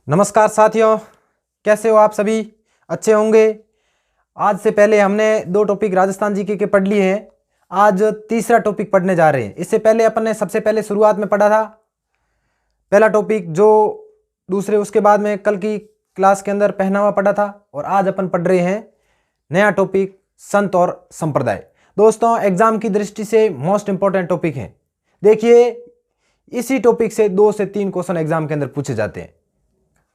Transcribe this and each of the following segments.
नमस्कार साथियों, कैसे हो आप सभी? अच्छे होंगे। आज से पहले हमने 2 टॉपिक राजस्थान जीके के पढ़ लिए हैं। आज तीसरा टॉपिक पढ़ने जा रहे हैं। इससे पहले अपन ने सबसे पहले शुरुआत में पढ़ा था पहला टॉपिक, जो दूसरे उसके बाद में कल की क्लास के अंदर पहनावा पढ़ा था, और आज अपन पढ़ रहे हैं नया टॉपिक संत और संप्रदाय। दोस्तों, एग्जाम की दृष्टि से मोस्ट इंपॉर्टेंट टॉपिक है। देखिए, इसी टॉपिक से 2 से 3 क्वेश्चन एग्जाम के अंदर पूछे जाते हैं।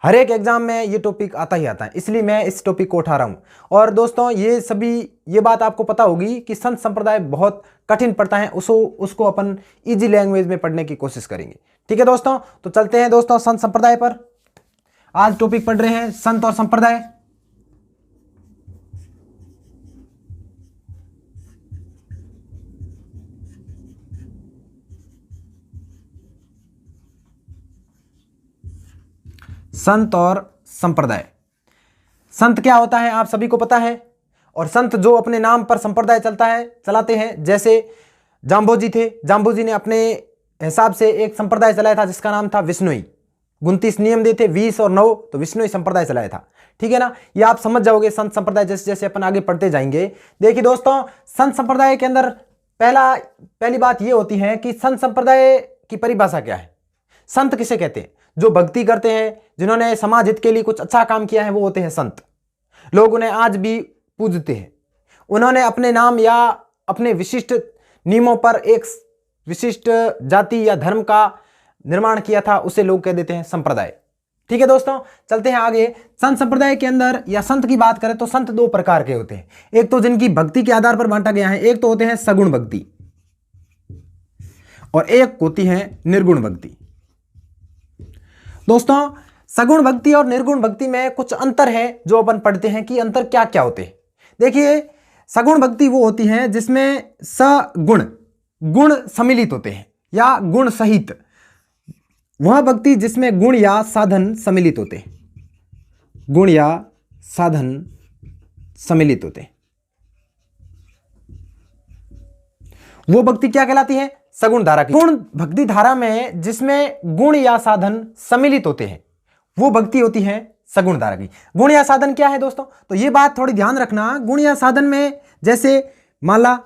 हर एक एग्जाम में ये टॉपिक आता ही आता है, इसलिए मैं इस टॉपिक को उठा रहा हूं। और दोस्तों, ये बात आपको पता होगी कि संत संप्रदाय बहुत कठिन पड़ता है, उसको अपन इजी लैंग्वेज में पढ़ने की कोशिश करेंगे। ठीक है दोस्तों, तो चलते हैं दोस्तों संत संप्रदाय पर। आज टॉपिक पढ़ रहे हैं संत और संप्रदाय। संत और संप्रदाय। संत क्या होता है आप सभी को पता है, और संत जो अपने नाम पर संप्रदाय चलाते हैं। जैसे जाम्बोजी थे, जाम्बोजी ने अपने हिसाब से एक संप्रदाय चलाया था जिसका नाम था विश्नोई। 29 नियम दिए थे, 20 और 9, तो विश्नोई संप्रदाय चलाया था। ठीक है ना, ये आप समझ जाओगे संत संप्रदाय जैसे जैसे अपन आगे पढ़ते जाएंगे। देखिए दोस्तों, संत संप्रदाय के अंदर पहली बात ये होती है कि संत संप्रदाय की परिभाषा क्या है। संत किसे कहते हैं? जो भक्ति करते हैं, जिन्होंने समाज हित के लिए कुछ अच्छा काम किया है, वो होते हैं संत। लोग उन्हें आज भी पूजते हैं। उन्होंने अपने नाम या अपने विशिष्ट नियमों पर एक विशिष्ट जाति या धर्म का निर्माण किया था, उसे लोग कह देते हैं संप्रदाय। ठीक है दोस्तों, चलते हैं आगे। संत संप्रदाय के अंदर या संत की बात करें तो संत 2 प्रकार के होते हैं। एक तो जिनकी भक्ति के आधार पर बांटा गया है, एक तो होते हैं सगुण भक्ति, और एक होती है निर्गुण भक्ति। दोस्तों, सगुण भक्ति और निर्गुण भक्ति में कुछ अंतर है जो अपन पढ़ते हैं कि अंतर क्या क्या होते हैं। देखिए, सगुण भक्ति वो होती है जिसमें सगुण गुण सम्मिलित होते हैं या गुण सहित। वह भक्ति जिसमें गुण या साधन सम्मिलित होते हैं, गुण या साधन सम्मिलित होते हैं, वो भक्ति क्या कहलाती है? सगुण धारा की। गुण भक्ति धारा में जिसमें गुण या साधन सम्मिलित होते हैं, वो भक्ति होती है सगुण धारा की। गुण या साधन क्या है दोस्तों? तो ये बात थोड़ी ध्यान रखना। गुण या साधन में जैसे माला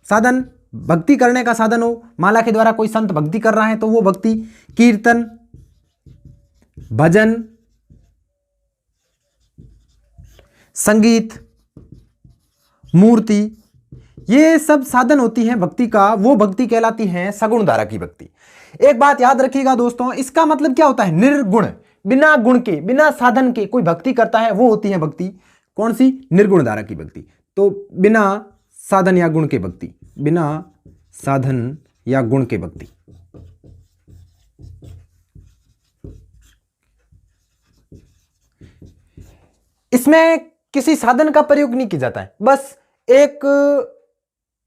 साधन, भक्ति करने का साधन हो, माला के द्वारा कोई संत भक्ति कर रहा है तो वो भक्ति। कीर्तन, भजन, संगीत, मूर्ति, ये सब साधन होती हैं भक्ति का, वो भक्ति कहलाती है सगुण धारा की भक्ति। एक बात याद रखिएगा दोस्तों, इसका मतलब क्या होता है? निर्गुण, बिना गुण के, बिना साधन के कोई भक्ति करता है, वो होती है भक्ति कौन सी? निर्गुण धारा की भक्ति। तो बिना साधन या गुण के भक्ति, बिना साधन या गुण के भक्ति। इसमें किसी साधन का प्रयोग नहीं किया जाता है, बस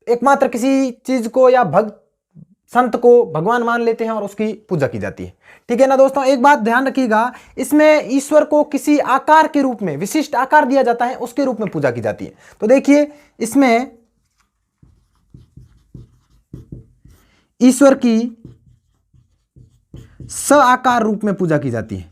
एकमात्र किसी चीज को या संत को भगवान मान लेते हैं और उसकी पूजा की जाती है। ठीक है ना दोस्तों, एक बात ध्यान रखिएगा, इसमें ईश्वर को किसी आकार के रूप में, विशिष्ट आकार दिया जाता है, उसके रूप में पूजा की जाती है। तो देखिए, इसमें ईश्वर की आकार रूप में पूजा की जाती है।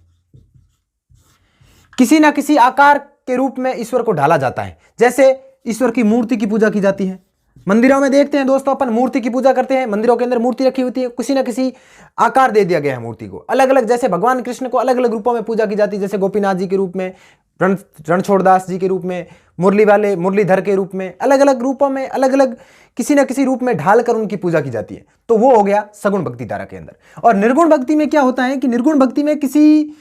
किसी ना किसी आकार के रूप में ईश्वर को ढाला जाता है। जैसे ईश्वर की मूर्ति की पूजा की जाती है। मंदिरों में देखते हैं दोस्तों, अपन मूर्ति की पूजा करते हैं, मंदिरों के अंदर मूर्ति रखी होती है, किसी ना किसी आकार दे दिया गया है मूर्ति को। अलग अलग, जैसे भगवान कृष्ण को अलग अलग रूपों में पूजा की जाती है, जैसे गोपीनाथ जी के रूप में, रणछोड़दास जी के रूप में, मुरलीधर के रूप में, अलग अलग रूपों में, अलग अलग किसी ना किसी रूप में ढालकर उनकी पूजा की जाती है। तो वो हो गया सगुण भक्ति धारा के अंदर। और निर्गुण भक्ति में क्या होता है कि निर्गुण भक्ति में किसी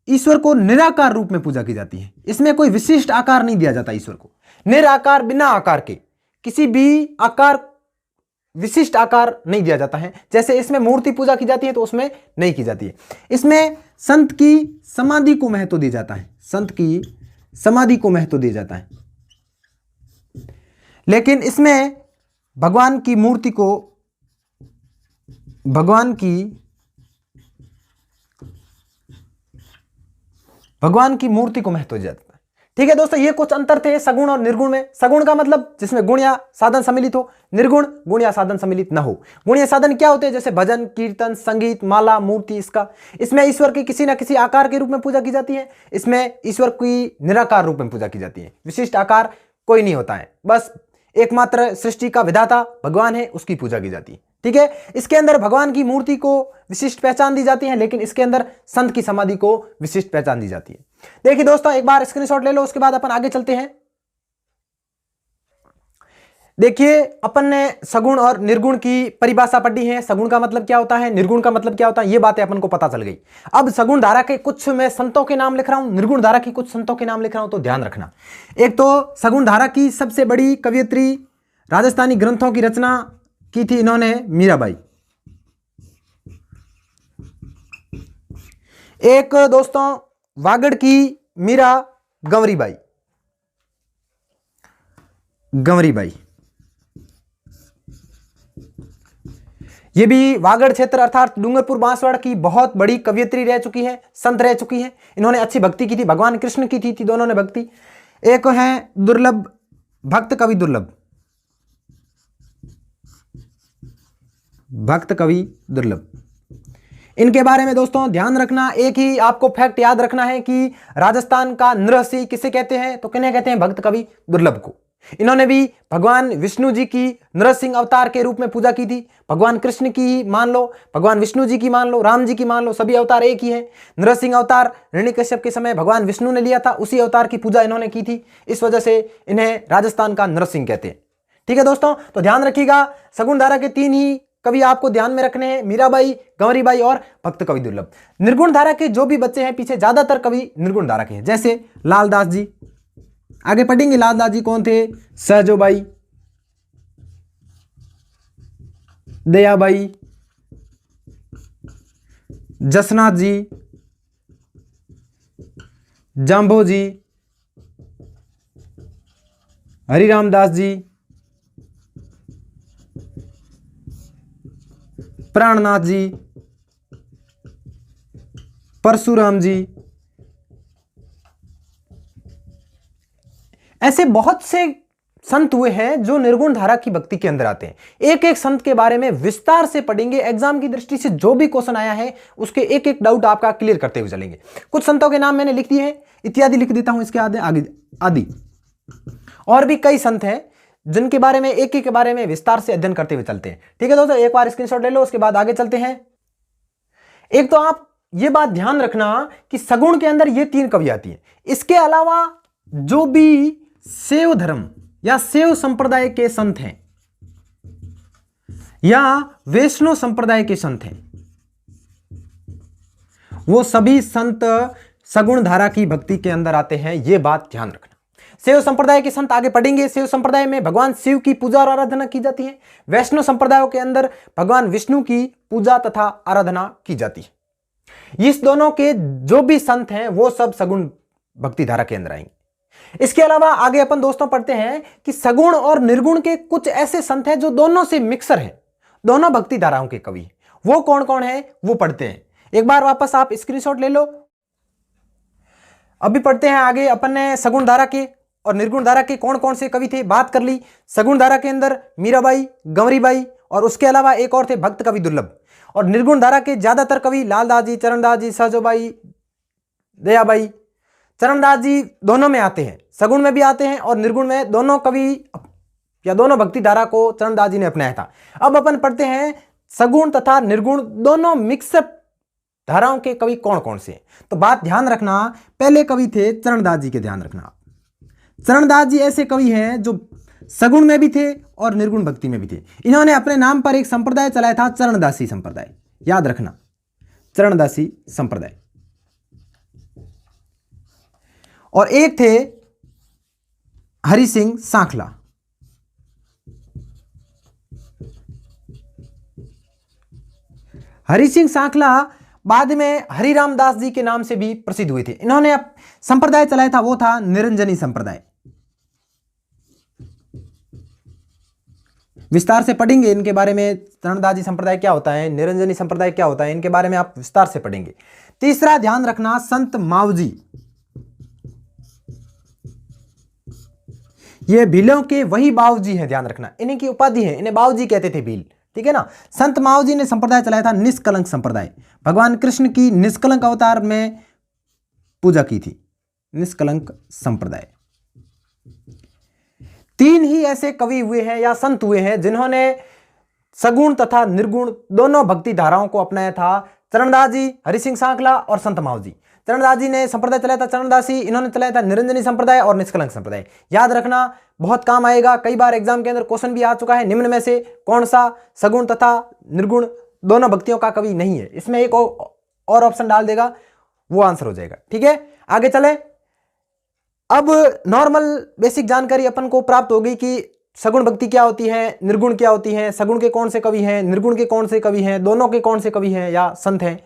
ईश्वर को निराकार रूप में पूजा की जाती है। इसमें कोई विशिष्ट आकार नहीं दिया जाता ईश्वर को, निराकार, बिना आकार के, किसी भी आकार, विशिष्ट आकार नहीं दिया जाता है। जैसे इसमें मूर्ति पूजा की जाती है तो उसमें नहीं की जाती है। इसमें संत की समाधि को महत्व दिया जाता है, संत की समाधि को महत्व दिया जाता है। लेकिन इसमें भगवान की मूर्ति को, भगवान की मूर्ति को महत्व दिया जाता है। ठीक है दोस्तों, ये कुछ अंतर थे सगुण और निर्गुण में। सगुण का मतलब जिसमें गुण या साधन सम्मिलित हो, निर्गुण गुण या साधन सम्मिलित न हो। गुण या साधन क्या होते हैं? जैसे भजन, कीर्तन, संगीत, माला, मूर्ति। इसमें ईश्वर की किसी न किसी आकार के रूप में पूजा की जाती है। इसमें ईश्वर की निराकार रूप में पूजा की जाती है। विशिष्ट आकार कोई नहीं होता है, बस एकमात्र सृष्टि का विधाता भगवान है, उसकी पूजा की जाती है। ठीक है, इसके अंदर भगवान की मूर्ति को विशिष्ट पहचान दी जाती है, लेकिन इसके अंदर संत की समाधि को विशिष्ट पहचान दी जाती है। देखिए दोस्तों, एक बार स्क्रीनशॉट ले लो, उसके बाद अपन आगे चलते हैं। देखिए, अपन ने सगुण और निर्गुण की परिभाषा पढ़ी है। सगुण का मतलब क्या होता है, निर्गुण का मतलब क्या होता है, ये बातें अपन को पता चल गई। अब सगुण धारा के कुछ मैं संतों के नाम लिख रहा हूं, निर्गुण धारा की कुछ संतों के नाम लिख रहा हूं, तो ध्यान रखना। एक तो सगुण धारा की सबसे बड़ी कवयित्री, राजस्थानी ग्रंथों की रचना की थी इन्होंने, मीराबाई। एक दोस्तों वागड़ की मीरा गंवरीबाई, गंवरीबाई ये भी वागड़ क्षेत्र अर्थात डूंगरपुर बांसवाड़ा की बहुत बड़ी कवयित्री रह चुकी है, संत रह चुकी है। इन्होंने अच्छी भक्ति की थी, भगवान कृष्ण की थी दोनों ने भक्ति। एक है दुर्लभ भक्त कवि, दुर्लभ भक्त कवि दुर्लभ। इनके बारे में दोस्तों ध्यान रखना, एक ही आपको फैक्ट याद रखना है कि राजस्थान का नृसिंह किसे कहते हैं, तो किन्हें कहते हैं? भक्त कवि दुर्लभ को। इन्होंने भी भगवान विष्णु जी की नृसिंह अवतार के रूप में पूजा की थी। भगवान कृष्ण की मान लो, भगवान विष्णु जी की मान लो, राम जी की मान लो, सभी अवतार एक ही है। नृसिंह अवतार हिरण्यकश्यप के समय भगवान विष्णु ने लिया था, उसी अवतार की पूजा इन्होंने की थी। इस वजह से इन्हें राजस्थान का नृसिंह कहते हैं। ठीक है दोस्तों, तो ध्यान रखिएगा, सगुण धारा के तीन ही कवि आपको ध्यान में रखने हैं, मीराबाई, गंवरीबाई और भक्त कवि दुर्लभ। निर्गुण धारा के जो भी बच्चे हैं पीछे, ज्यादातर कवि निर्गुण धारा के हैं, जैसे लालदास जी। आगे पढ़ेंगे लालदास जी कौन थे? सहजोबाई, दयाबाई, जसनाथ जी, जाम्बो जी, हरिरामदास जी, प्राणनाथ जी, परशुराम जी। ऐसे बहुत से संत हुए हैं जो निर्गुण धारा की भक्ति के अंदर आते हैं। एक एक संत के बारे में विस्तार से पढ़ेंगे। एग्जाम की दृष्टि से जो भी क्वेश्चन आया है उसके एक एक डाउट आपका क्लियर करते हुए चलेंगे। कुछ संतों के नाम मैंने लिख दिए हैं, इत्यादि लिख देता हूं इसके आगे आदि। और भी कई संत हैं जिनके बारे में एक एक के बारे में विस्तार से अध्ययन करते हुए चलते हैं। ठीक है दोस्तों, एक बार स्क्रीनशॉट ले लो, उसके बाद आगे चलते हैं। एक तो आप ये बात ध्यान रखना कि सगुण के अंदर ये तीन कवि आती है। इसके अलावा जो भी शैव धर्म या शैव संप्रदाय के संत हैं या वैष्णव संप्रदाय के संत हैं, वो सभी संत सगुण धारा की भक्ति के अंदर आते हैं। ये बात ध्यान रखना। शैव संप्रदाय के संत आगे पढ़ेंगे। शैव संप्रदाय में भगवान शिव की पूजा और आराधना की जाती है। वैष्णव संप्रदायों के अंदर भगवान विष्णु की पूजा तथा आराधना की जाती है। इस दोनों के जो भी संत हैं वो सब सगुण भक्ति धारा के अंदर आएंगे। इसके अलावा आगे अपन दोस्तों पढ़ते हैं कि सगुण और निर्गुण के कुछ ऐसे संत हैं जो दोनों से मिक्सर हैं, दोनों भक्ति धाराओं के कवि। वो कौन कौन है वो पढ़ते हैं। एक बार वापस आप स्क्रीनशॉट ले लो। अभी पढ़ते हैं आगे। अपन ने सगुण धारा के और निर्गुण धारा के कौन कौन से कवि थे बात कर ली। सगुण धारा के अंदर मीराबाई, गंवरीबाई और उसके अलावा एक और थे भक्त कवि दुर्लभ। और निर्गुण धारा के ज्यादातर कवि लालदास जी, चरणदास जी, सहजोबाई, दयाबाई। चरणदास जी दोनों में आते हैं, सगुण में भी आते हैं और निर्गुण में। दोनों कवि या दोनों भक्ति धारा को चरणदास जी ने अपनाया था। अब अपन पढ़ते हैं सगुण तथा निर्गुण दोनों मिक्स धाराओं के कवि कौन कौन से। तो बात ध्यान रखना, पहले कवि थे चरणदास जी के, ध्यान रखना। चरणदास जी ऐसे कवि हैं जो सगुण में भी थे और निर्गुण भक्ति में भी थे। इन्होंने अपने नाम पर एक संप्रदाय चलाया था, चरणदासी संप्रदाय। याद रखना, चरणदासी संप्रदाय। और एक थे हरि सिंह सांखला। हरि सिंह सांखला बाद में हरिराम दास जी के नाम से भी प्रसिद्ध हुए थे। इन्होंने संप्रदाय चलाया था, वो था निरंजनी संप्रदाय। विस्तार से पढ़ेंगे इनके बारे में। चरणदास जी संप्रदाय क्या होता है, निरंजनी संप्रदाय क्या होता है, इनके बारे में आप विस्तार से पढ़ेंगे। तीसरा ध्यान रखना, संत मावजी। ये भीलों के वही बाबूजी हैं, ध्यान रखना, इन्हीं की उपाधि है, इन्हें बाबूजी कहते थे भील, ठीक है ना। संत माऊजी ने संप्रदाय चलाया था निष्कलंक संप्रदाय, भगवान कृष्ण की निष्कलंक अवतार में पूजा की थी, निष्कलंक संप्रदाय। तीन ही ऐसे कवि हुए हैं या संत हुए हैं जिन्होंने सगुण तथा निर्गुण दोनों भक्ति धाराओं को अपनाया था, चरणदास जी, हरि सिंह सांकला और संत माऊजी। चरणदास जी ने संप्रदाय चलाया था चरणदासी, इन्होंने चलाया था निरंजनी संप्रदाय और निष्कलंक संप्रदाय। याद रखना, बहुत काम आएगा, कई बार एग्जाम के अंदर क्वेश्चन भी आ चुका है। निम्न में से कौन सा सगुण तथा निर्गुण दोनों भक्तियों का कवि नहीं है, इसमें एक और ऑप्शन डाल देगा, वो आंसर हो जाएगा, ठीक है। आगे चले, अब नॉर्मल बेसिक जानकारी अपन को प्राप्त हो गई कि सगुण भक्ति क्या होती है, निर्गुण क्या होती है, सगुण के कौन से कवि हैं, निर्गुण के कौन से कवि हैं, दोनों के कौन से कवि हैं या संत हैं।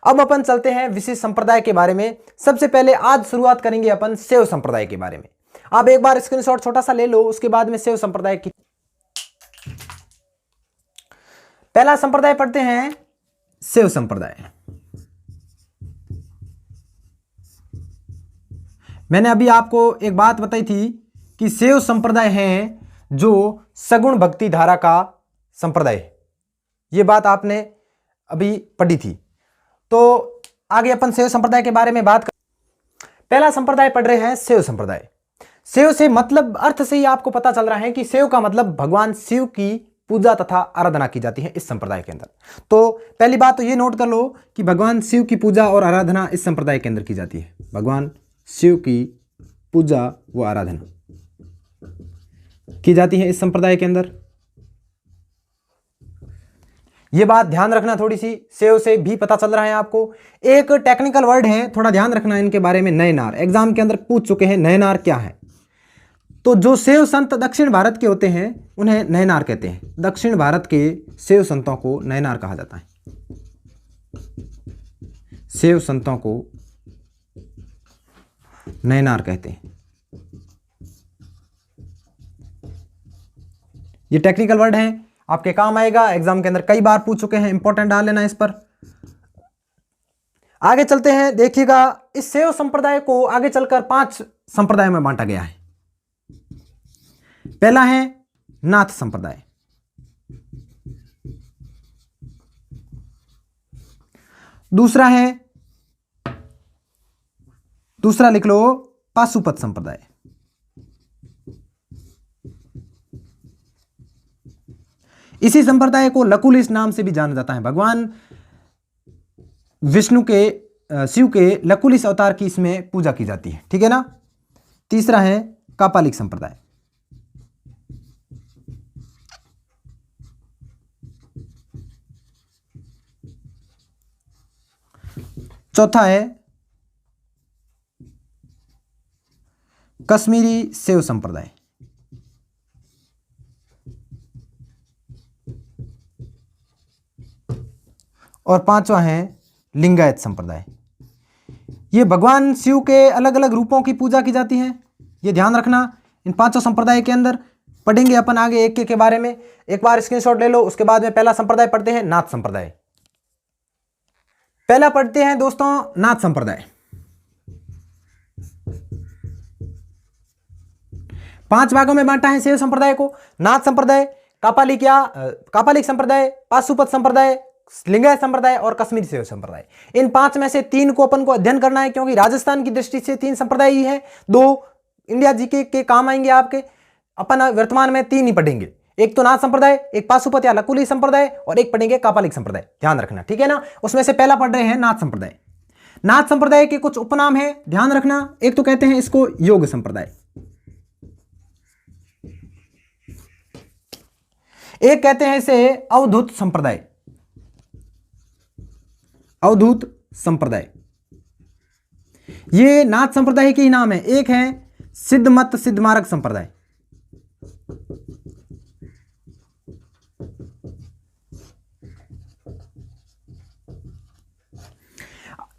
अब अपन चलते हैं विशिष्ट संप्रदाय के बारे में। सबसे पहले आज शुरुआत करेंगे अपन शैव संप्रदाय के बारे में। आप एक बार स्क्रीनशॉट छोटा सा ले लो, उसके बाद में शैव संप्रदाय की पहला संप्रदाय पढ़ते हैं, शैव संप्रदाय। मैंने अभी आपको एक बात बताई थी कि शैव संप्रदाय है जो सगुण भक्ति धारा का संप्रदाय है, ये बात आपने अभी पढ़ी थी। तो आगे अपन शैव संप्रदाय के बारे में बात कर, पहला संप्रदाय पढ़ रहे हैं शैव संप्रदाय। शैव से मतलब अर्थ से ही आपको पता चल रहा है कि शैव का मतलब भगवान शिव की पूजा तथा आराधना की जाती है इस संप्रदाय के अंदर। तो पहली बात तो ये नोट कर लो कि भगवान शिव की पूजा और आराधना इस संप्रदाय के अंदर की जाती है, भगवान शिव की पूजा व आराधना की जाती है इस संप्रदाय के अंदर। यह बात ध्यान रखना, थोड़ी सी शैव से भी पता चल रहा है आपको। एक टेक्निकल वर्ड है, थोड़ा ध्यान रखना इनके बारे में, नयनार, एग्जाम के अंदर पूछ चुके हैं नयनार क्या है। तो जो शैव संत दक्षिण भारत के होते हैं उन्हें नयनार कहते हैं, दक्षिण भारत के शैव संतों को नयनार कहा जाता है, शैव संतों को नयनार कहते हैं। ये टेक्निकल वर्ड है, आपके काम आएगा, एग्जाम के अंदर कई बार पूछ चुके हैं, इंपॉर्टेंट डाल लेना इस पर। आगे चलते हैं, देखिएगा इस शैव संप्रदाय को आगे चलकर 5 संप्रदाय में बांटा गया है। पहला है नाथ संप्रदाय, दूसरा लिख लो पाशुपत संप्रदाय, इसी संप्रदाय को लकुलिश नाम से भी जाना जाता है, भगवान विष्णु के शिव के लकुलिश अवतार की इसमें पूजा की जाती है, ठीक है ना। तीसरा है कापालिक संप्रदाय, चौथा है कश्मीरी शैव संप्रदाय, और पांचवा है लिंगायत संप्रदाय। ये भगवान शिव के अलग अलग रूपों की पूजा की जाती है, ये ध्यान रखना। इन 5 संप्रदाय के अंदर पढ़ेंगे अपन आगे एक के बारे में, एक बार स्क्रीनशॉट ले लो। उसके बाद में पहला संप्रदाय पढ़ते हैं नाथ संप्रदाय। पहला पढ़ते हैं दोस्तों नाथ संप्रदाय। 5 भागों में बांटा है शैव संप्रदाय को, नाथ संप्रदाय, कापालिक संप्रदाय, पाशुपत संप्रदाय, लिंगायत संप्रदाय और कश्मीरी शैव संप्रदाय। इन 5 में से 3 को अपन को अध्ययन करना है, क्योंकि राजस्थान की दृष्टि से 3 संप्रदाय ही है, 2 इंडिया जीके के काम आएंगे आपके। अपन वर्तमान में 3 ही पढ़ेंगे, एक तो नाथ संप्रदाय, एक पाशुपत या लकुली संप्रदाय और एक पढ़ेंगे कापालिक संप्रदाय, ध्यान रखना, ठीक है ना। उसमें से पहला पढ़ रहे हैं नाथ संप्रदाय। नाथ संप्रदाय के कुछ उपनाम है, ध्यान रखना। एक तो कहते हैं इसको योग संप्रदाय, एक कहते हैं इसे अवधूत संप्रदाय, अवधूत संप्रदाय। ये नाथ संप्रदाय के ही नाम है। एक है सिद्धमत सिद्धमार्ग संप्रदाय,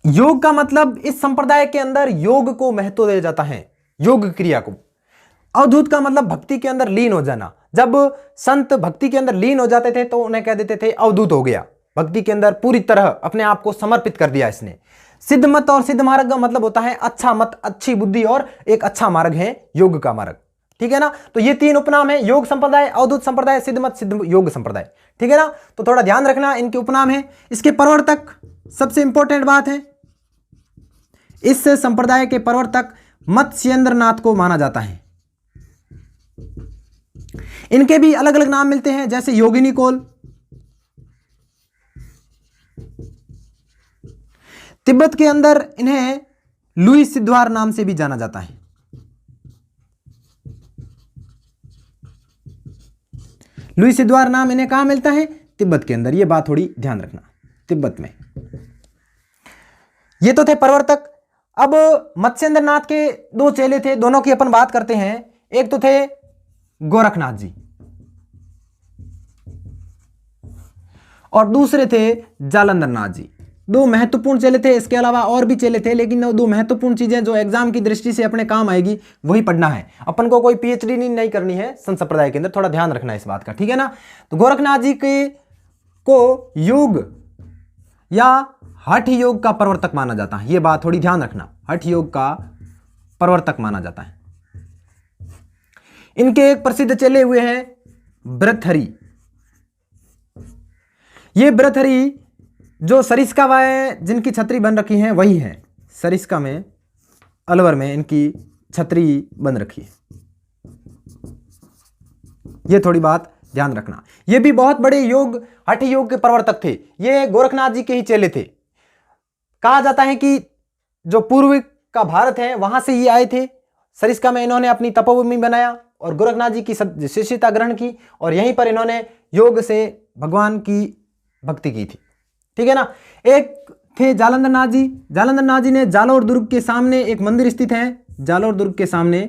योग का मतलब इस संप्रदाय के अंदर योग को महत्व दिया जाता है, योग क्रिया को। अवधूत का मतलब भक्ति के अंदर लीन हो जाना। जब संत भक्ति के अंदर लीन हो जाते थे तो उन्हें कह देते थे अवधूत हो गया, भक्ति के अंदर पूरी तरह अपने आप को समर्पित कर दिया इसने। सिद्ध मत और सिद्ध मार्ग का मतलब होता है अच्छा मत, अच्छी बुद्धि और एक अच्छा मार्ग है योग का मार्ग। ठीक है ना। तो ये 3 उपनाम है, योग संप्रदाय, अवधूत संप्रदाय, सिद्धमत सिद्ध योग संप्रदाय, ठीक है ना। तो थोड़ा ध्यान रखना, इनके उपनाम है। इसके प्रवर्तक, सबसे इंपॉर्टेंट बात है, इस संप्रदाय के प्रवर्तक मत्स्येंद्र नाथ को माना जाता है। इनके भी अलग अलग नाम मिलते हैं, जैसे योगिनी कोल, तिब्बत के अंदर इन्हें लुई सिद्धवार नाम से भी जाना जाता है। लुई सिद्धवार नाम इन्हें कहां मिलता है? तिब्बत के अंदर। यह बात थोड़ी ध्यान रखना, तिब्बत में। ये तो थे प्रवर्तक। अब मत्स्येंद्र नाथ के 2 चेले थे, दोनों की अपन बात करते हैं। एक तो थे गोरखनाथ जी और दूसरे थे जालंधर नाथ जी। 2 महत्वपूर्ण चेले थे। इसके अलावा और भी चेले थे, लेकिन 2 महत्वपूर्ण चीजें जो एग्जाम की दृष्टि से अपने काम आएगी वही पढ़ना है। अपन को कोई पीएचडी नहीं करनी है संत संप्रदाय के अंदर, थोड़ा ध्यान रखना है इस बात का, ठीक है ना। तो गोरखनाथ जी के को योग या हठ योग का प्रवर्तक माना जाता है। यह बात थोड़ी ध्यान रखना, हठ योग का प्रवर्तक माना जाता है। इनके एक प्रसिद्ध चेले हुए हैं भृतहरि। ये भृतहरि जो सरिस्का है, जिनकी छतरी बन रखी है, वही है। सरिस्का में, अलवर में इनकी छतरी बन रखी है। ये थोड़ी बात ध्यान रखना। ये भी बहुत बड़े योग, हठ योग के प्रवर्तक थे। ये गोरखनाथ जी के ही चेले थे। कहा जाता है कि जो पूर्व का भारत है वहां से ये आए थे। सरिस्का में इन्होंने अपनी तपोभूमि बनाया और गोरखनाथ जी की शिष्यता ग्रहण की और यहीं पर इन्होंने योग से भगवान की भक्ति की थी, ठीक है ना। एक थे जालंधर नाथ जी। जालंधर नाथ जी ने जालोर दुर्ग के सामने एक मंदिर स्थित है। जालोर दुर्ग के सामने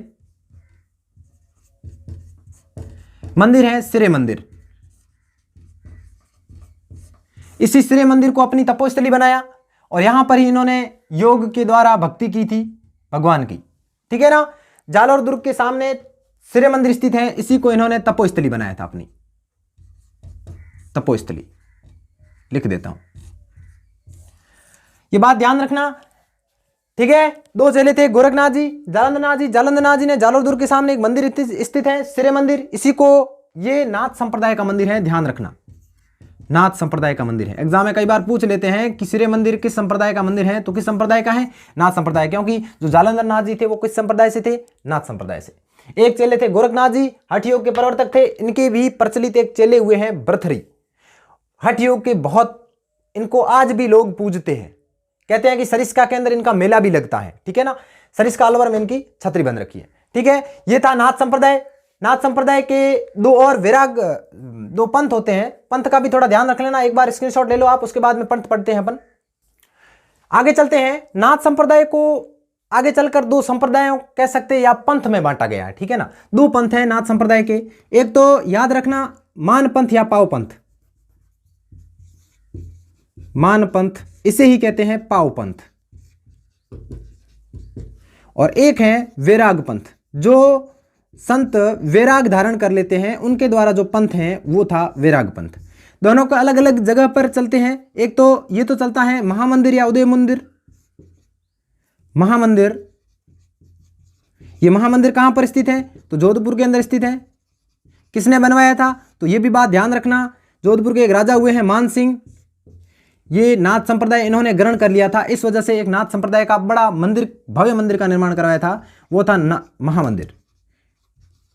मंदिर है, सिरे मंदिर। इसी सिरे मंदिर को अपनी तपोस्थली बनाया और यहां पर ही इन्होंने योग के द्वारा भक्ति की थी भगवान की, ठीक है ना। जालोर दुर्ग के सामने सिरे मंदिर स्थित है, इसी को इन्होंने तपोस्थली बनाया था, अपनी तपोस्थली। लिख देता हूं, ये बात ध्यान रखना, ठीक है। 2 चेले थे, गोरखनाथ जी, जालंधर नाथ जी। जालंधर नाथ जी ने जालोर दुर्ग के सामने एक मंदिर स्थित है, सिरे मंदिर। इसी को, ये नाथ संप्रदाय का मंदिर है, ध्यान रखना, नाथ संप्रदाय का मंदिर है। एग्जाम में कई बार पूछ लेते हैं कि सिरे मंदिर किस संप्रदाय का मंदिर है, तो किस संप्रदाय का है? नाथ संप्रदाय, क्योंकि जो जालंधर नाथ जी थे वो किस संप्रदाय से थे? नाथ संप्रदाय से। एक चेले थे गोरखनाथ जी, हठ योग के प्रवर्तक थे। इनके भी प्रचलित एक चेले हुए हैं भृतहरि। हठ योग के बहुत, इनको आज भी लोग पूजते हैं। कहते हैं कि सरिस्का के अंदर इनका मेला भी लगता है, ठीक है ना। सरिस्का अलवर में इनकी छतरी बन रखी है, ठीक है। ये था नाथ संप्रदाय। नाथ संप्रदाय के 2 और विराग 2 पंथ होते हैं। पंथ का भी थोड़ा ध्यान रख लेना, एक बार स्क्रीनशॉट ले लो आप, उसके बाद में पंथ पढ़ते हैं अपन। आगे चलते हैं। नाथ संप्रदाय को आगे चलकर 2 संप्रदायों कह सकते हैं या पंथ में बांटा गया है, ठीक है ना। 2 पंथ हैं नाथ संप्रदाय के। एक तो याद रखना मान पंथ या पाव पंथ। मान पंथ, इसे ही कहते हैं पाव पंथ। और एक है वैराग पंथ, जो संत वैराग धारण कर लेते हैं, उनके द्वारा जो पंथ है वो था वैराग पंथ। दोनों को अलग अलग जगह पर चलते हैं। एक तो ये तो चलता है महामंदिर या उदय मंदिर। महामंदिर, ये महामंदिर कहां पर स्थित है? तो जोधपुर के अंदर स्थित है। किसने बनवाया था? तो ये भी बात ध्यान रखना, जोधपुर के एक राजा हुए हैं मान सिंह। ये नाथ संप्रदाय इन्होंने ग्रहण कर लिया था, इस वजह से एक नाथ संप्रदाय का बड़ा मंदिर, भव्य मंदिर का निर्माण करवाया था, वो था महामंदिर।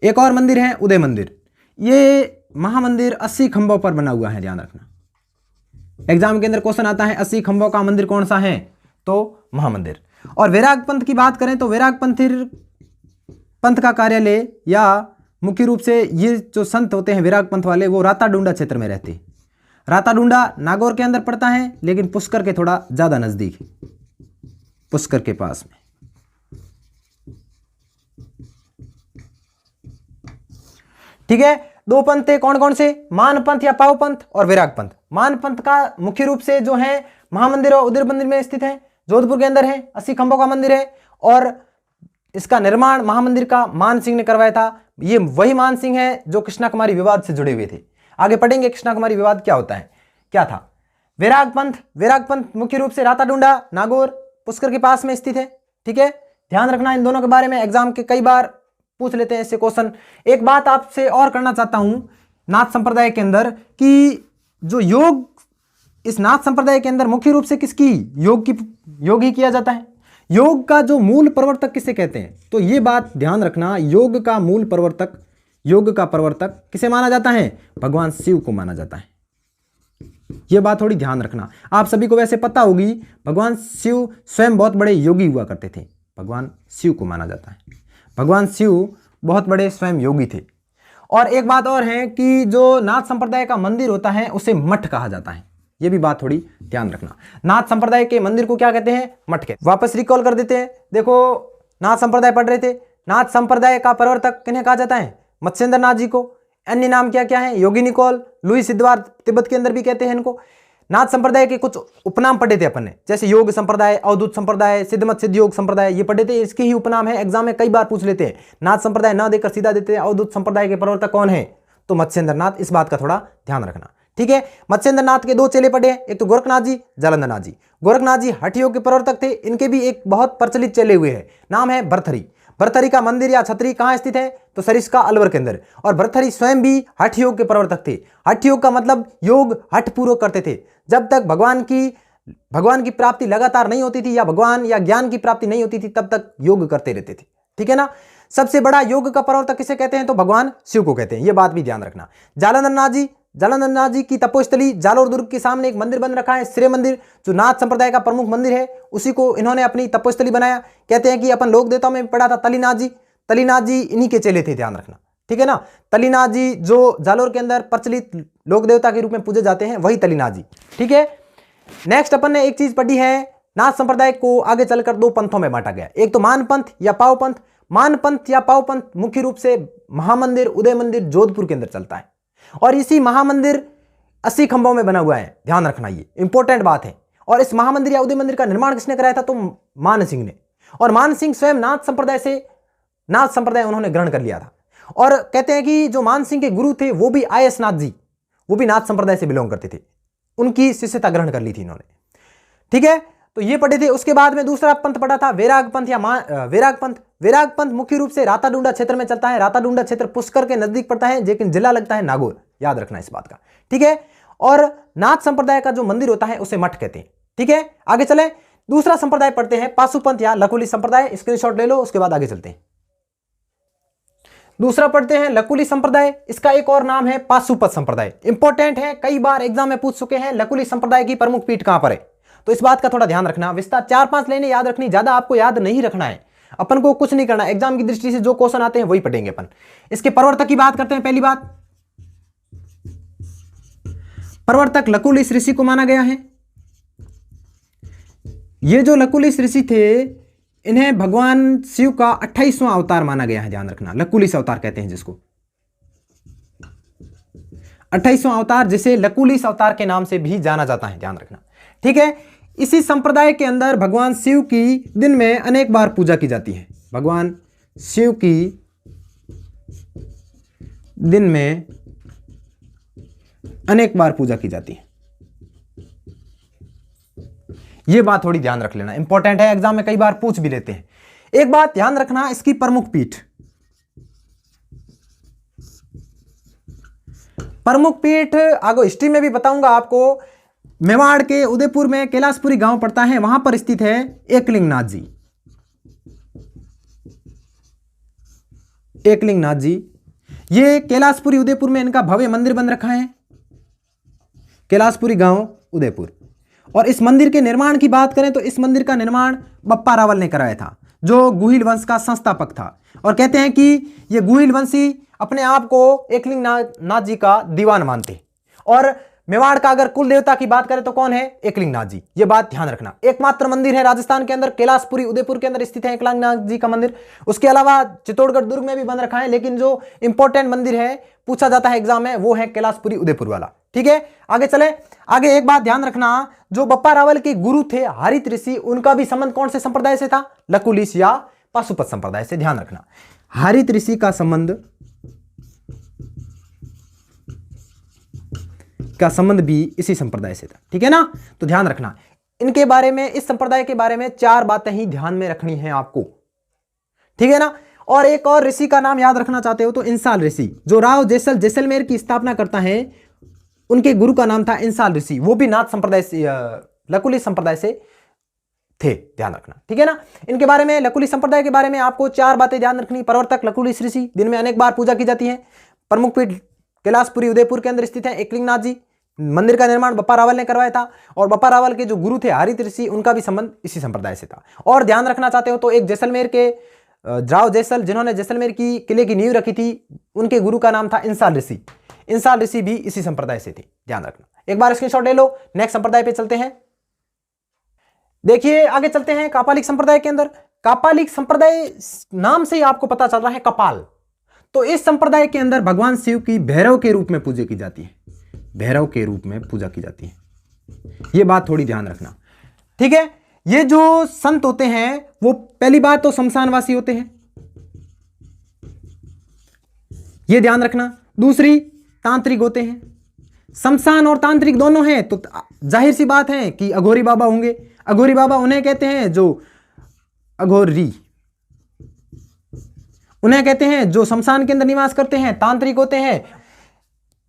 एक और मंदिर है उदय मंदिर। ये महामंदिर 80 खंभों पर बना हुआ है, ध्यान रखना। एग्जाम के अंदर क्वेश्चन आता है 80 खंभों का मंदिर कौन सा है? तो महामंदिर। और वैराग पंथ की बात करें तो वैराग पंथ का कार्यालय या मुख्य रूप से ये जो संत होते हैं वैराग पंथ वाले, वो राताडूंडा क्षेत्र में रहते हैं। राताडूंडा नागौर के अंदर पड़ता है, लेकिन पुष्कर के थोड़ा ज्यादा नजदीक है, पुष्कर के पास में। ठीक है। 2 पंथ थे, कौन कौन से? मान पंथ या पाव पंथ और वैराग पंथ। मान पंथ का मुख्य रूप से जो है महामंदिर और उदय मंदिर में स्थित है, जोधपुर के अंदर है, 80 खंभों का मंदिर है। और इसका निर्माण महामंदिर का मान सिंह ने करवाया था। ये वही मान सिंह है जो कृष्णा कुमारी विवाद से जुड़े हुए थे। आगे पढ़ेंगे कृष्णा कुमारी विवाद क्या होता है, क्या था। वैराग पंथ मुख्य रूप से राताडूंडा, नागौर, पुष्कर के पास में स्थित है। ठीक है, ध्यान रखना इन दोनों के बारे में, एग्जाम के कई बार पूछ लेते हैं इससे क्वेश्चन। एक बात आपसे और करना चाहता हूं नाथ संप्रदाय के अंदर कि जो योग इस नाथ संप्रदाय के अंदर मुख्य रूप से किसकी योग ही किया जाता है। योग का जो मूल प्रवर्तक किसे कहते हैं, तो ये बात ध्यान रखना, योग का मूल प्रवर्तक, योग का प्रवर्तक किसे माना जाता है, भगवान शिव को माना जाता है। यह बात थोड़ी ध्यान रखना। आप सभी को वैसे पता होगी भगवान शिव स्वयं बहुत बड़े योगी हुआ करते थे, भगवान शिव को माना जाता है। भगवान शिव बहुत बड़े स्वयं योगी थे। और एक बात और है कि जो नाथ संप्रदाय का मंदिर होता है उसे मठ कहा जाता है, यह भी बात थोड़ी ध्यान रखना। नाथ संप्रदाय के मंदिर को क्या कहते हैं, मठ कहते हैं। वापस रिकॉल कर देते हैं, देखो नाथ संप्रदाय पढ़ रहे थे, नाथ संप्रदाय का प्रवर्तक किन्हें कहा जाता है, मत्स्येंद्र नाथ जी को। अन्य नाम क्या क्या है, योगी निकोल, लुई सिद्धवार, तिब्बत के अंदर भी कहते हैं इनको। नाथ संप्रदाय के कुछ उपनाम पढ़े थे अपन ने, जैसे योग संप्रदाय, अवधूत संप्रदाय, सिद्धमत सिद्ध योग संप्रदाय, ये पढ़े थे। इसके ही उपनाम है, एग्जाम में कई बार पूछ लेते हैं। नाथ संप्रदाय ना देकर सीधा देते हैं अवधूत संप्रदाय के प्रवर्तक कौन है, तो मत्स्येंद्र नाथ। इस बात का थोड़ा ध्यान रखना, ठीक है। मत्स्येंद्र नाथ के दो चेले पढ़े हैं, एक तो गोरखनाथ जी, जालंधर नाथ जी। गोरखनाथ जी हठ योग के प्रवर्तक थे, इनके भी एक बहुत प्रचलित चले हुए हैं, नाम है भरथरी। भरथरी का मंदिर या छतरी कहां स्थित है, तो सरिस्का अलवर के अंदर। और भरथरी स्वयं भी हठ योग के प्रवर्तक थे। हठ योग का मतलब योग हठ पूर्वक करते थे। जब तक भगवान की प्राप्ति लगातार नहीं होती थी या भगवान या ज्ञान की प्राप्ति नहीं होती थी तब तक योग करते रहते थे, ठीक है ना। सबसे बड़ा योग का प्रवर्तक किसे कहते हैं, तो भगवान शिव को कहते हैं, यह बात भी ध्यान रखना। जालंधर नाथ जी की तपोस्थली जालोर दुर्ग के सामने एक मंदिर बन रखा है, श्रेय मंदिर, जो नाथ संप्रदाय का प्रमुख मंदिर है, उसी को इन्होंने अपनी तपोस्थली बनाया। कहते हैं कि अपन लोक देवताओं में पढ़ा था तलीनाथ जी इन्हीं के चेले थे, ध्यान रखना, ठीक है ना। तलीनाथ जी जो जालोर के अंदर प्रचलित लोक देवता के रूप में पूजे जाते हैं, वही तलीनाथ जी, ठीक है। नेक्स्ट अपन ने एक चीज पढ़ी है, नाथ संप्रदाय को आगे चलकर दो पंथों में बांटा गया, एक तो मान पंथ या पाव पंथ। मान पंथ या पाव पंथ मुख्य रूप से महामंदिर उदय मंदिर जोधपुर के अंदर चलता है, और इसी महामंदिर 80 खंभों में बना हुआ है, ध्यान रखना, ये इंपॉर्टेंट बात है। और इस महामंदिर या उदय मंदिर का निर्माण किसने कराया था, तो मान सिंह ने। और मान सिंह स्वयं नाथ संप्रदाय उन्होंने ग्रहण कर लिया था। और कहते हैं कि जो मान सिंह के गुरु थे वो भी आयस नाथ जी, वो भी नाथ संप्रदाय से बिलोंग करते थे, उनकी शिष्यता ग्रहण कर ली थी इन्होंने, ठीक है। तो ये पढ़े थे। उसके बाद में दूसरा पंथ पढ़ा था वैराग पंथ या वैराग पंथ। वैराग पंथ मुख्य रूप से राताडूंडा क्षेत्र में चलता है। राताडूंडा क्षेत्र पुष्कर के नजदीक पड़ता है, लेकिन जिला लगता है नागौर, याद रखना इस बात का, ठीक है। और नाथ संप्रदाय का जो मंदिर होता है उसे मठ कहते हैं, ठीक है। आगे चले, दूसरा संप्रदाय पढ़ते हैं पाशुपंथ या लकुली संप्रदाय। स्क्रीनशॉट ले लो, उसके बाद आगे चलते हैं। दूसरा पढ़ते हैं लकुली संप्रदाय, इसका एक और नाम है पाशुपत संप्रदाय। इंपॉर्टेंट है, कई बार एग्जाम में पूछ चुके हैं लकुली संप्रदाय की प्रमुख पीठ कहां पर है, तो इस बात का थोड़ा ध्यान रखना। विस्तार 4-5 लाइनें याद रखनी, ज्यादा आपको याद नहीं रखना है, अपन को कुछ नहीं करना। एग्जाम की दृष्टि से जो क्वेश्चन आते हैं वही पढ़ेंगे अपन। इसके प्रवर्तक की बात करते हैं। पहली बात, प्रवर्तक लकुलिश ऋषि को माना गया है। ये जो लकुलिश ऋषि थे, इन्हें भगवान शिव का 28वां अवतार माना गया है, ध्यान रखना। लकुलिश अवतार कहते हैं जिसको, 28वां अवतार, जिसे लकुलिश अवतार के नाम से भी जाना जाता है, ध्यान रखना, ठीक है। इसी संप्रदाय के अंदर भगवान शिव की दिन में अनेक बार पूजा की जाती है। भगवान शिव की दिन में अनेक बार पूजा की जाती है, यह बात थोड़ी ध्यान रख लेना, इंपॉर्टेंट है, एग्जाम में कई बार पूछ भी लेते हैं। एक बात ध्यान रखना, इसकी प्रमुख पीठ आगे हिस्ट्री में भी बताऊंगा आपको। मेवाड़ के उदयपुर में कैलाशपुरी गांव पड़ता है, वहां पर स्थित है एकलिंग नाथ जी। एकलिंग नाथ जी, ये कैलाशपुरी उदयपुर में इनका भव्य मंदिर बन रखा है, कैलाशपुरी गांव उदयपुर। और इस मंदिर के निर्माण की बात करें तो इस मंदिर का निर्माण बप्पा रावल ने कराया था, जो गुहिल वंश का संस्थापक था। और कहते हैं कि ये गुहिल वंशी अपने आप को एकलिंग नाथ जी का दीवान मानते। और मेवाड़ का अगर कुल देवता की बात करें तो कौन है, एकलिंग नाथ जी, ये बात ध्यान रखना। एकमात्र मंदिर है राजस्थान के अंदर, कैलाशपुरी उदयपुर के अंदर स्थित है एकलिंग नाथ जी का मंदिर। उसके अलावा चित्तौड़गढ़ दुर्ग में भी बन रखा है, लेकिन जो इंपॉर्टेंट मंदिर है, पूछा जाता है एग्जाम में, वो है कैलाशपुरी उदयपुर वाला, ठीक है। आगे चले, आगे एक बात ध्यान रखना, जो बप्पा रावल के गुरु थे हरित ऋषि, उनका भी संबंध कौन से संप्रदाय से था, लकुलिश या पाशुपत संप्रदाय से, ध्यान रखना। हरित ऋषि का संबंध भी इसी संप्रदाय से था, ठीक है ना। तो ध्यान रखना इनके बारे में, इस संप्रदाय के बारे में 4 बातें ही ध्यान में रखनी है आपको, ठीक है ना। और एक और ऋषि का नाम याद रखना चाहते हो तो इंसाल ऋषि, जो राव जैसलमेर की स्थापना करता है, उनके गुरु का नाम था इंसाल ऋषि। वो भी नाथ संप्रदाय से, लकुली संप्रदाय से थे, ध्यान रखना, ठीक है ना। इनके बारे में, लकुली संप्रदाय के बारे में आपको 4 बातें ध्यान रखनी। प्रवर्तक लकुली ऋषि, दिन में अनेक बार पूजा की जाती है। प्रमुख पीठ कैलाशपुरी उदयपुर के अंदर स्थित है। एकलिंगनाथ जी मंदिर का निर्माण बप्पा रावल ने करवाया था, और बप्पा रावल के जो गुरु थे हरित ऋषि, उनका भी संबंध इसी संप्रदाय से था। और ध्यान रखना चाहते हो तो एक जैसलमेर के राव जिन्होंने जैसलमेर की किले की नींव रखी थी, उनके गुरु का नाम था इंसाल ऋषि। इंसाल ऋषि भी इसी संप्रदाय से थे, ध्यान रखना। एक बार स्क्रीनशॉट ले लो। नेक्स्ट संप्रदाय पे चलते हैं। देखिए आगे चलते हैं कापालिक संप्रदाय के अंदर। कापालिक संप्रदाय नाम से ही आपको पता चल रहा है कपाल। तो इस संप्रदाय के अंदर भगवान शिव की भैरव के रूप में पूजा की जाती है, भैरव के रूप में पूजा की जाती है। यह बात थोड़ी ध्यान रखना, ठीक है। ये जो संत होते हैं वो पहली बात तो शमशानवासी होते हैं, यह ध्यान रखना। दूसरी, तांत्रिक होते हैं। शमशान और तांत्रिक दोनों हैं तो जाहिर सी बात है कि अघोरी बाबा होंगे। अघोरी बाबा उन्हें कहते हैं जो अघोरी, उन्हें कहते हैं जो शमशान के अंदर निवास करते हैं, तांत्रिक होते हैं।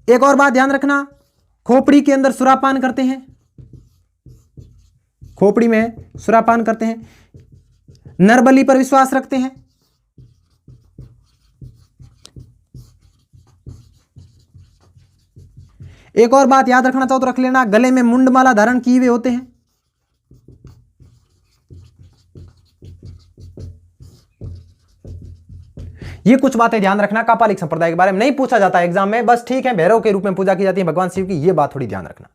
एक और बात ध्यान रखना, खोपड़ी के अंदर सुरापान करते हैं, खोपड़ी में सुरापान करते हैं। नरबली पर विश्वास रखते हैं। एक और बात याद रखना चाहो तो रख लेना, गले में मुंडमाला धारण किए हुए होते हैं। ये कुछ बातें ध्यान रखना कापालिक संप्रदाय के बारे में, नहीं पूछा जाता एग्जाम में, बस ठीक है। भैरव के रूप में पूजा की जाती है भगवान शिव की, ये बात थोड़ी ध्यान रखना।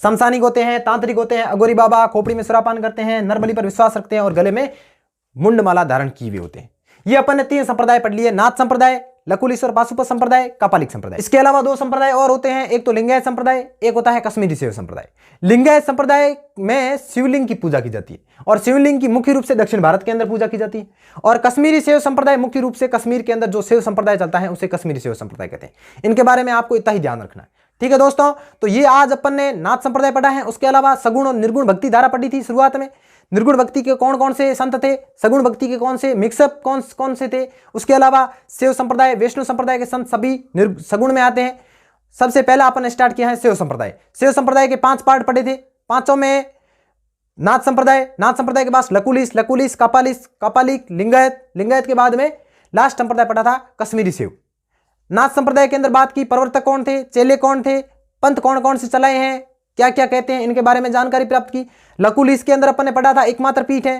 शमशानिक होते हैं, तांत्रिक होते हैं, अघोरी बाबा, खोपड़ी में सुरापान करते हैं, नरबली पर विश्वास रखते हैं और गले में मुंडमाला धारण किए हुए होते हैं। ये अपन ने 3 संप्रदाय पढ़ लिए, नाथ संप्रदाय, लकुलीश्वर पाशुपत संप्रदाय, कापालिक संप्रदाय। इसके अलावा 2 संप्रदाय और होते हैं, एक तो लिंगायत संप्रदाय, एक होता है कश्मीरी शैव संप्रदाय। लिंगायत संप्रदाय में शिवलिंग की पूजा की जाती है और शिवलिंग की मुख्य रूप से दक्षिण भारत के अंदर पूजा की जाती है। और कश्मीरी शैव संप्रदाय मुख्य रूप से कश्मीर के अंदर जो शैव संप्रदाय चलता है उसे कश्मीरी शैव संप्रदाय कहते हैं। इनके बारे में आपको इतना ही ध्यान रखना है, ठीक है दोस्तों। तो ये आज अपन ने नाथ संप्रदाय पढ़ा है। उसके अलावा सगुण और निर्गुण भक्ति धारा पढ़ी थी शुरुआत में। निर्गुण भक्ति के कौन कौन से संत थे, सगुण भक्ति के कौन से मिक्सअप कौन से थे। उसके अलावा शैव संप्रदाय, वैष्णव संप्रदाय के संत सभी सगुण में आते हैं। सबसे पहला अपन ने स्टार्ट किया है शैव संप्रदाय। शैव संप्रदाय के 5 पार्ट पढ़े थे, 5 में नाथ संप्रदाय, नाथ संप्रदाय के बाद लकुलिश, कापालिक, लिंगायत के बाद में लास्ट संप्रदाय पढ़ा था कश्मीरी शैव। नाथ संप्रदाय के अंदर बात की प्रवर्तक कौन थे, चेले कौन थे, पंथ कौन कौन से चलाए हैं, क्या क्या कहते हैं, इनके बारे में जानकारी प्राप्त की। लकुलिश के अंदर अपन ने पढ़ा था एकमात्र पीठ है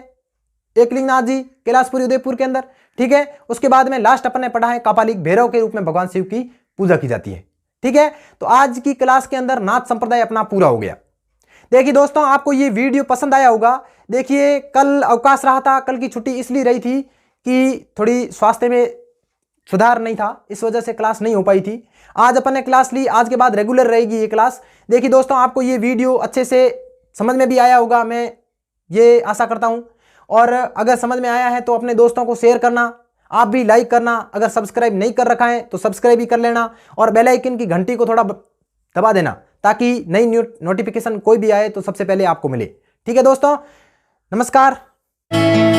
एकलिंगनाथ जी कैलाशपुरी उदयपुर के अंदर, ठीक है। उसके बाद में लास्ट अपन ने पढ़ा है कापालिक, भैरव के रूप में भगवान शिव की पूजा की जाती है, ठीक है। तो आज की क्लास के अंदर नाथ संप्रदाय अपना पूरा हो गया। देखिए दोस्तों, आपको ये वीडियो पसंद आया होगा। देखिए कल अवकाश रहा था, कल की छुट्टी इसलिए रही थी कि थोड़ी स्वास्थ्य में सुधार नहीं था, इस वजह से क्लास नहीं हो पाई थी। आज अपन ने क्लास ली, आज के बाद रेगुलर रहेगी ये क्लास। देखिए दोस्तों, आपको ये वीडियो अच्छे से समझ में भी आया होगा, मैं ये आशा करता हूं। और अगर समझ में आया है तो अपने दोस्तों को शेयर करना, आप भी लाइक करना। अगर सब्सक्राइब नहीं कर रखा है तो सब्सक्राइब भी कर लेना और बेल आइकन की घंटी को थोड़ा दबा देना ताकि नई नोटिफिकेशन कोई भी आए तो सबसे पहले आपको मिले, ठीक है दोस्तों। नमस्कार।